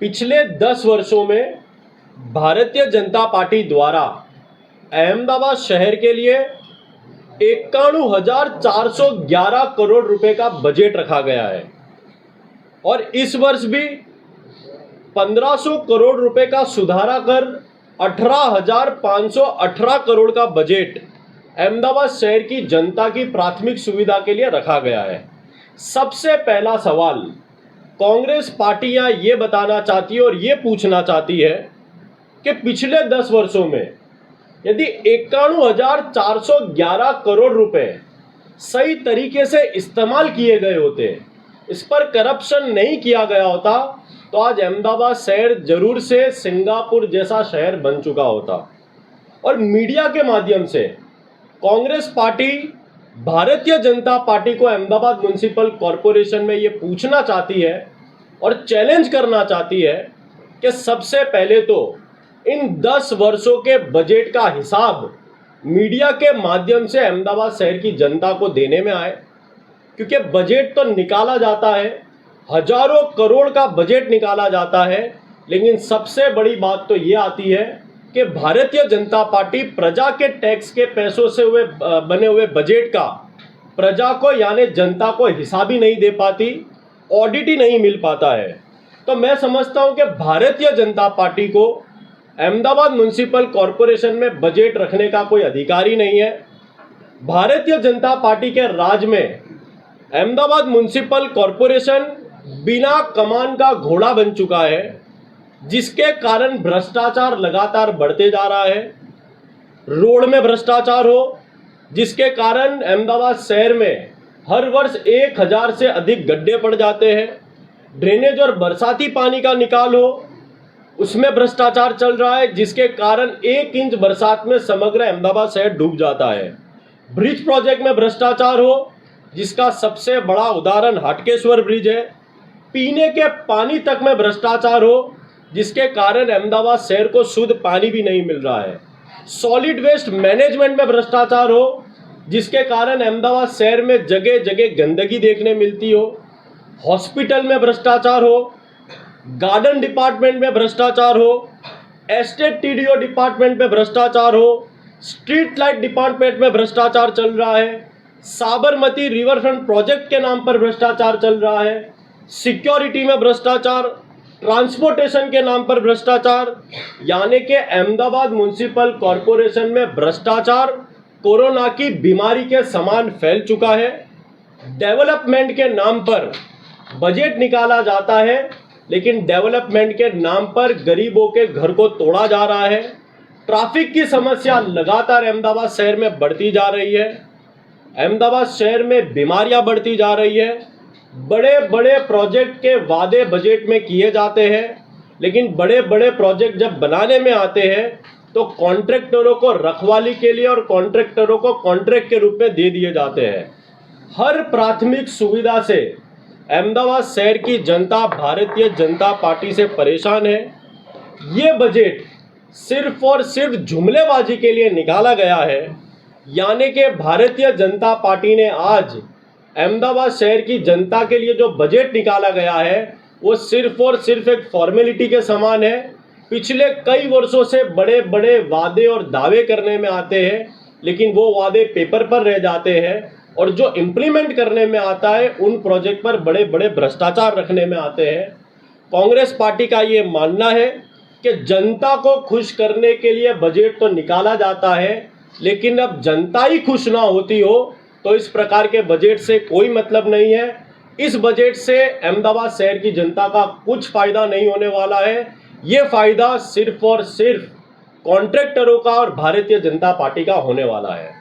पिछले 10 वर्षों में भारतीय जनता पार्टी द्वारा अहमदाबाद शहर के लिए 51,411 करोड़ रुपए का बजट रखा गया है और इस वर्ष भी 1,500 करोड़ रुपए का सुधारा कर 18,518 करोड़ का बजट अहमदाबाद शहर की जनता की प्राथमिक सुविधा के लिए रखा गया है। सबसे पहला सवाल कांग्रेस पार्टियां ये बताना चाहती है और ये पूछना चाहती है कि पिछले 10 वर्षों में यदि 51,411 करोड़ रुपए सही तरीके से इस्तेमाल किए गए होते, इस पर करप्शन नहीं किया गया होता, तो आज अहमदाबाद शहर जरूर से सिंगापुर जैसा शहर बन चुका होता। और मीडिया के माध्यम से कांग्रेस पार्टी भारतीय जनता पार्टी को अहमदाबाद म्युनिसिपल कॉरपोरेशन में ये पूछना चाहती है और चैलेंज करना चाहती है कि सबसे पहले तो इन 10 वर्षों के बजट का हिसाब मीडिया के माध्यम से अहमदाबाद शहर की जनता को देने में आए, क्योंकि बजट तो निकाला जाता है, हजारों करोड़ का बजट निकाला जाता है, लेकिन सबसे बड़ी बात तो ये आती है कि भारतीय जनता पार्टी प्रजा के टैक्स के पैसों से बने हुए बजट का प्रजा को यानी जनता को हिसाब ही नहीं दे पाती, ऑडिट ही नहीं मिल पाता है। तो मैं समझता हूं कि भारतीय जनता पार्टी को अहमदाबाद म्युनिसिपल कॉरपोरेशन में बजट रखने का कोई अधिकार ही नहीं है। भारतीय जनता पार्टी के राज में अहमदाबाद म्युनिसिपल कॉरपोरेशन बिना कमान का घोड़ा बन चुका है, जिसके कारण भ्रष्टाचार लगातार बढ़ते जा रहा है। रोड में भ्रष्टाचार हो, जिसके कारण अहमदाबाद शहर में हर वर्ष 1,000 से अधिक गड्ढे पड़ जाते हैं। ड्रेनेज और बरसाती पानी का निकाल हो, उसमें भ्रष्टाचार चल रहा है, जिसके कारण 1 इंच बरसात में समग्र अहमदाबाद शहर डूब जाता है। ब्रिज प्रोजेक्ट में भ्रष्टाचार हो, जिसका सबसे बड़ा उदाहरण हाटकेश्वर ब्रिज है। पीने के पानी तक में भ्रष्टाचार हो, जिसके कारण अहमदाबाद शहर को शुद्ध पानी भी नहीं मिल रहा है। सॉलिड वेस्ट मैनेजमेंट में भ्रष्टाचार हो, जिसके कारण अहमदाबाद शहर में जगह जगह गंदगी देखने मिलती हो। हॉस्पिटल में भ्रष्टाचार हो, गार्डन डिपार्टमेंट में भ्रष्टाचार हो, एस्टेट टीडीओ डिपार्टमेंट में भ्रष्टाचार हो, स्ट्रीट लाइट डिपार्टमेंट में भ्रष्टाचार चल रहा है, साबरमती रिवरफ्रंट प्रोजेक्ट के नाम पर भ्रष्टाचार चल रहा है, सिक्योरिटी में भ्रष्टाचार, ट्रांसपोर्टेशन के नाम पर भ्रष्टाचार, यानी कि अहमदाबाद म्युनिसिपल कॉरपोरेशन में भ्रष्टाचार कोरोना की बीमारी के समान फैल चुका है। डेवलपमेंट के नाम पर बजट निकाला जाता है, लेकिन डेवलपमेंट के नाम पर गरीबों के घर को तोड़ा जा रहा है। ट्रैफिक की समस्या लगातार अहमदाबाद शहर में बढ़ती जा रही है। अहमदाबाद शहर में बीमारियां बढ़ती जा रही है। बड़े बड़े प्रोजेक्ट के वादे बजट में किए जाते हैं, लेकिन बड़े बड़े प्रोजेक्ट जब बनाने में आते हैं तो कॉन्ट्रैक्टरों को रखवाली के लिए और कॉन्ट्रैक्टरों को कॉन्ट्रैक्ट के रूप में दे दिए जाते हैं। हर प्राथमिक सुविधा से अहमदाबाद शहर की जनता भारतीय जनता पार्टी से परेशान है। ये बजट सिर्फ और सिर्फ जुमलेबाजी के लिए निकाला गया है, यानी कि भारतीय जनता पार्टी ने आज अहमदाबाद शहर की जनता के लिए जो बजट निकाला गया है वो सिर्फ और सिर्फ एक फॉर्मेलिटी के समान है। पिछले कई वर्षों से बड़े बड़े वादे और दावे करने में आते हैं, लेकिन वो वादे पेपर पर रह जाते हैं और जो इम्प्लीमेंट करने में आता है उन प्रोजेक्ट पर बड़े बड़े भ्रष्टाचार रखने में आते हैं। कांग्रेस पार्टी का ये मानना है कि जनता को खुश करने के लिए बजट तो निकाला जाता है, लेकिन अब जनता ही खुश ना होती हो तो इस प्रकार के बजट से कोई मतलब नहीं है। इस बजट से अहमदाबाद शहर की जनता का कुछ फायदा नहीं होने वाला है। ये फायदा सिर्फ और सिर्फ कॉन्ट्रैक्टरों का और भारतीय जनता पार्टी का होने वाला है।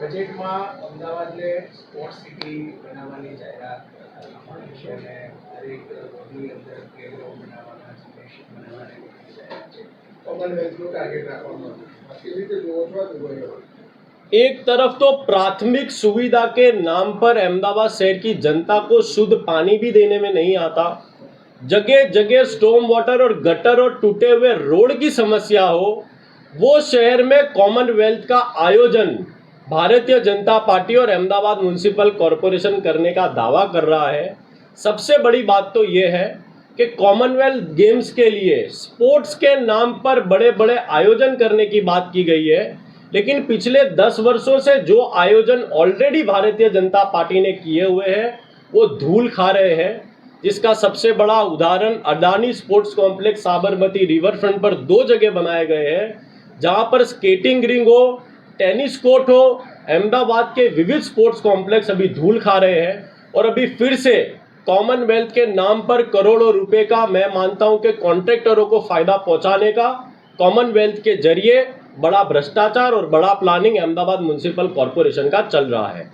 બજેટમાં અમદાવાદને સ્પોર્ટ્સ સિટી બનાવવાની જાહેરાત આપવાની છે અને દરેક રોડની અંદર કેન્દ્રો બનાવવાના સ્ટેશન બનાવવાની જાહેરાત છે। કોમનવેલ્થનું ટાર્ગેટ રાખવામાં કેવી રીતે જોવો છો આ જોવો? एक तरफ तो प्राथमिक सुविधा के नाम पर अहमदाबाद शहर की जनता को शुद्ध पानी भी देने में नहीं आता। जगह जगह स्टॉर्म वाटर और गटर और टूटे हुए रोड की समस्या हो, वो शहर में कॉमनवेल्थ का आयोजन भारतीय जनता पार्टी और अहमदाबाद म्युनिसिपल कॉरपोरेशन करने का दावा कर रहा है। सबसे बड़ी बात तो ये है कि कॉमनवेल्थ गेम्स के लिए स्पोर्ट्स के नाम पर बड़े बड़े आयोजन करने की बात की गई है, लेकिन पिछले 10 वर्षों से जो आयोजन ऑलरेडी भारतीय जनता पार्टी ने किए हुए हैं वो धूल खा रहे हैं। जिसका सबसे बड़ा उदाहरण Adani sports complex Sabarmati river front पर 2 जगह बनाए गए हैं, जहां पर स्केटिंग रिंग हो, टेनिस कोर्ट हो। अहमदाबाद के विविध स्पोर्ट्स कॉम्प्लेक्स अभी धूल खा रहे हैं और अभी फिर से कॉमनवेल्थ के नाम पर करोड़ों रुपए का, मैं मानता हूं कि कॉन्ट्रैक्टरों को फायदा पहुंचाने का कॉमनवेल्थ के जरिए बड़ा भ्रष्टाचार और बड़ा प्लानिंग अहमदाबाद म्युनिसिपल कॉरपोरेशन का चल रहा है।